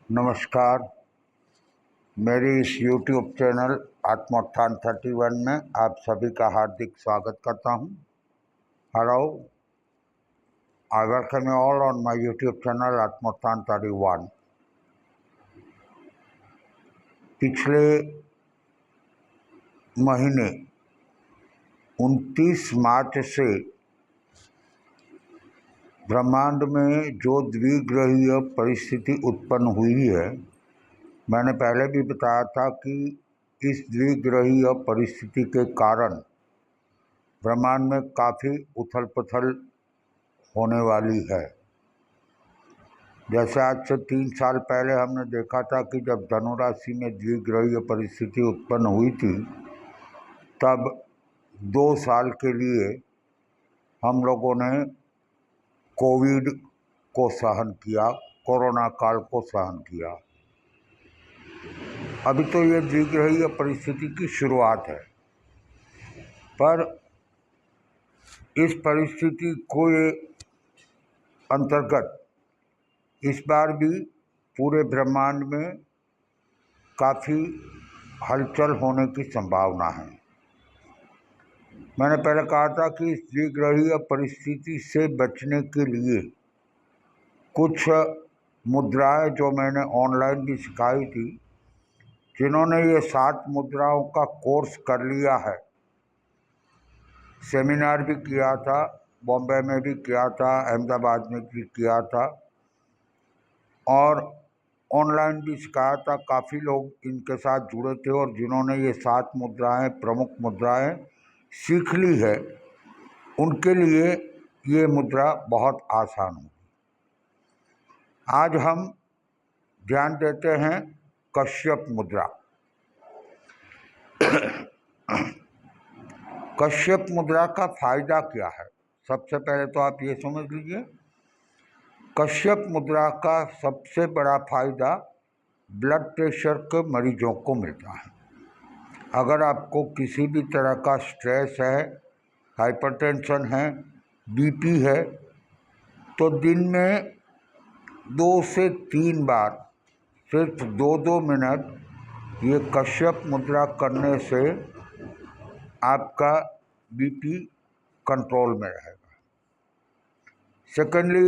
नमस्कार। मेरी इस YouTube चैनल आत्मोत्थान 31 में आप सभी का हार्दिक स्वागत करता हूं। Hello, I welcome you all on my YouTube channel Atmotthan 31। पिछले महीने 29 मार्च से ब्रह्मांड में जो द्विग्रहीय परिस्थिति उत्पन्न हुई है, मैंने पहले भी बताया था कि इस द्विग्रहीय परिस्थिति के कारण ब्रह्मांड में काफ़ी उथल पुथल होने वाली है। जैसे आज से 3 साल पहले हमने देखा था कि जब धनु राशि में द्विग्रहीय परिस्थिति उत्पन्न हुई थी, तब 2 साल के लिए हम लोगों ने कोविड को सहन किया, कोरोना काल को सहन किया। अभी तो ये द्विग्रहीय परिस्थिति की शुरुआत है, पर इस परिस्थिति को ये अंतर्गत इस बार भी पूरे ब्रह्मांड में काफ़ी हलचल होने की संभावना है। मैंने पहले कहा था कि इस द्विग्रहीय परिस्थिति से बचने के लिए कुछ मुद्राएं जो मैंने ऑनलाइन भी सिखाई थी, जिन्होंने ये 7 मुद्राओं का कोर्स कर लिया है, सेमिनार भी किया था, बॉम्बे में भी किया था, अहमदाबाद में भी किया था और ऑनलाइन भी सिखाया था। काफ़ी लोग इनके साथ जुड़े थे और जिन्होंने ये 7 मुद्राएं, प्रमुख मुद्राएं सीख ली है, उनके लिए ये मुद्रा बहुत आसान होगी। आज हम ध्यान देते हैं कश्यप मुद्रा। कश्यप मुद्रा का फायदा क्या है? सबसे पहले तो आप ये समझ लीजिए, कश्यप मुद्रा का सबसे बड़ा फायदा ब्लड प्रेशर के मरीजों को मिलता है। अगर आपको किसी भी तरह का स्ट्रेस है, हाइपरटेंशन है, बीपी है, तो दिन में 2 से 3 बार सिर्फ 2-2 मिनट ये कश्यप मुद्रा करने से आपका बीपी कंट्रोल में रहेगा। सेकेंडली,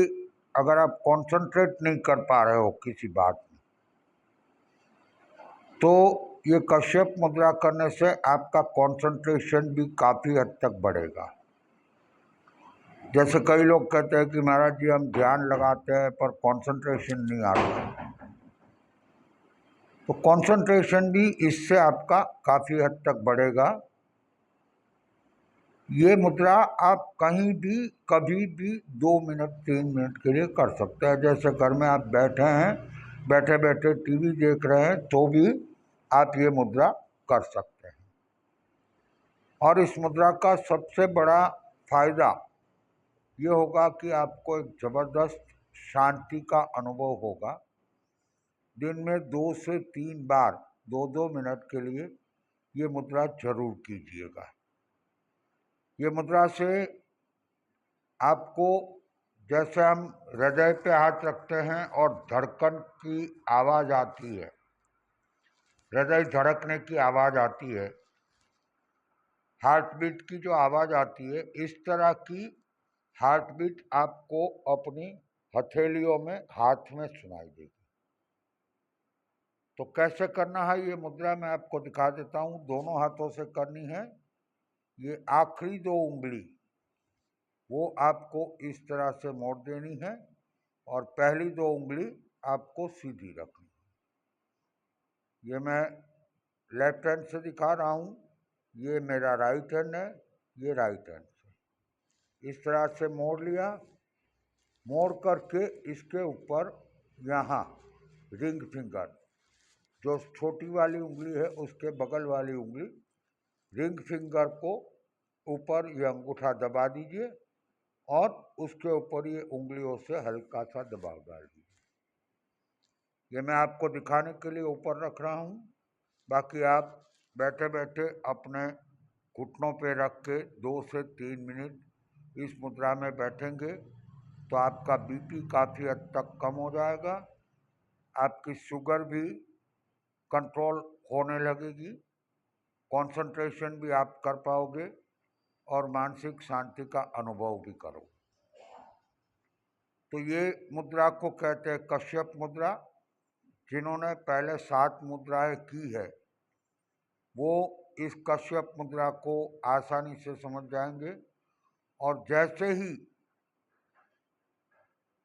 अगर आप कंसंट्रेट नहीं कर पा रहे हो किसी बात में, तो ये कश्यप मुद्रा करने से आपका कंसंट्रेशन भी काफ़ी हद तक बढ़ेगा। जैसे कई लोग कहते हैं कि महाराज जी हम ध्यान लगाते हैं पर कंसंट्रेशन नहीं आता, तो कंसंट्रेशन भी इससे आपका काफ़ी हद तक बढ़ेगा। ये मुद्रा आप कहीं भी कभी भी 2 मिनट 3 मिनट के लिए कर सकते हैं। जैसे घर में आप बैठे हैं, बैठे बैठे टीवी देख रहे हैं, तो भी आप ये मुद्रा कर सकते हैं। और इस मुद्रा का सबसे बड़ा फायदा ये होगा कि आपको एक ज़बरदस्त शांति का अनुभव होगा। दिन में 2 से 3 बार 2-2 मिनट के लिए ये मुद्रा जरूर कीजिएगा। ये मुद्रा से आपको, जैसे हम हृदय पे हाथ रखते हैं और धड़कन की आवाज़ आती है, हृदय धड़कने की आवाज़ आती है, हार्ट बीट की जो आवाज़ आती है, इस तरह की हार्ट बीट आपको अपनी हथेलियों में, हाथ में सुनाई देगी। तो कैसे करना है ये मुद्रा मैं आपको दिखा देता हूँ। दोनों हाथों से करनी है। ये आखिरी 2 उंगली वो आपको इस तरह से मोड़ देनी है और पहली 2 उंगली आपको सीधी रखनी। ये मैं लेफ्ट हैंड से दिखा रहा हूँ, ये मेरा राइट हैंड है, ये राइट हैंड से इस तरह से मोड़ लिया। मोड़ करके इसके ऊपर यहाँ रिंग फिंगर, जो छोटी वाली उंगली है उसके बगल वाली उंगली, रिंग फिंगर को ऊपर ये अंगूठा दबा दीजिए और उसके ऊपर ये उंगलियों से हल्का सा दबाव डाल दीजिए। ये मैं आपको दिखाने के लिए ऊपर रख रहा हूँ। बाकी आप बैठे बैठे अपने घुटनों पे रख के 2 से 3 मिनट इस मुद्रा में बैठेंगे तो आपका बीपी काफ़ी हद तक कम हो जाएगा। आपकी शुगर भी कंट्रोल होने लगेगी, कंसंट्रेशन भी आप कर पाओगे और मानसिक शांति का अनुभव भी करोगे। तो ये मुद्रा को कहते हैं कश्यप मुद्रा। जिन्होंने पहले 7 मुद्राएं की है वो इस कश्यप मुद्रा को आसानी से समझ जाएंगे। और जैसे ही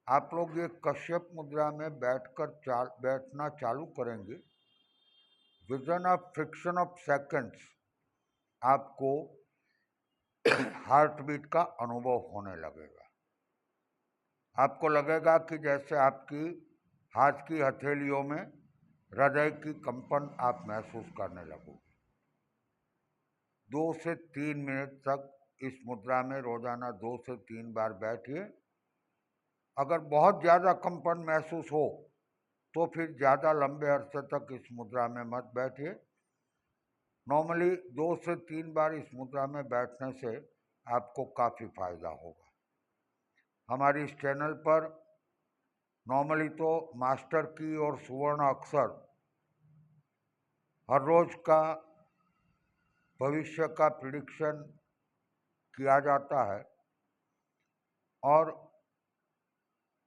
आप लोग ये कश्यप मुद्रा में बैठना चालू करेंगे, within a friction of seconds आपको हार्ट बीट का अनुभव होने लगेगा। आपको लगेगा कि जैसे आपकी हाथ की हथेलियों में हृदय की कंपन आप महसूस करने लगोगे। 2 से 3 मिनट तक इस मुद्रा में रोजाना 2 से 3 बार बैठिए। अगर बहुत ज़्यादा कंपन महसूस हो तो फिर ज़्यादा लंबे अरसे तक इस मुद्रा में मत बैठिए। नॉर्मली 2 से 3 बार इस मुद्रा में बैठने से आपको काफ़ी फायदा होगा। हमारे इस चैनल पर नॉर्मली तो मास्टर की और सुवर्ण अक्षर हर रोज का भविष्य का प्रिडिक्शन किया जाता है और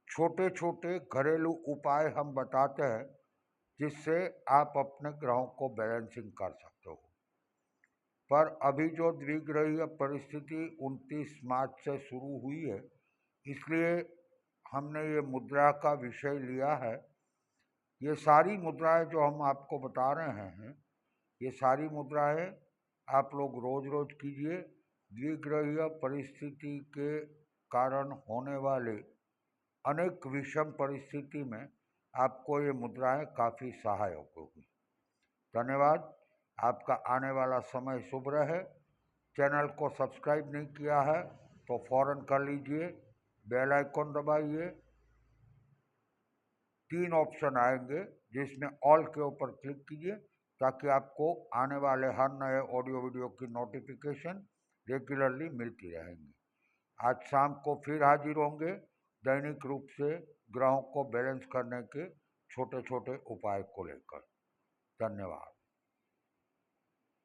छोटे छोटे घरेलू उपाय हम बताते हैं जिससे आप अपने ग्रहों को बैलेंसिंग कर सकते हो। पर अभी जो द्विग्रहीय परिस्थिति 29 मार्च से शुरू हुई है, इसलिए हमने ये मुद्रा का विषय लिया है। ये सारी मुद्राएं जो हम आपको बता रहे हैं, ये सारी मुद्राएं आप लोग रोज रोज कीजिए। द्विग्रहीय परिस्थिति के कारण होने वाले अनेक विषम परिस्थिति में आपको ये मुद्राएं काफ़ी सहायक होगी। धन्यवाद। आपका आने वाला समय शुभ रहे। चैनल को सब्सक्राइब नहीं किया है तो फौरन कर लीजिए, बेल आइकन दबाइए। 3 ऑप्शन आएंगे जिसमें ऑल के ऊपर क्लिक कीजिए ताकि आपको आने वाले हर नए ऑडियो वीडियो की नोटिफिकेशन रेगुलरली मिलती रहेंगी। आज शाम को फिर हाजिर होंगे दैनिक रूप से ग्रहों को बैलेंस करने के छोटे छोटे उपाय को लेकर। धन्यवाद।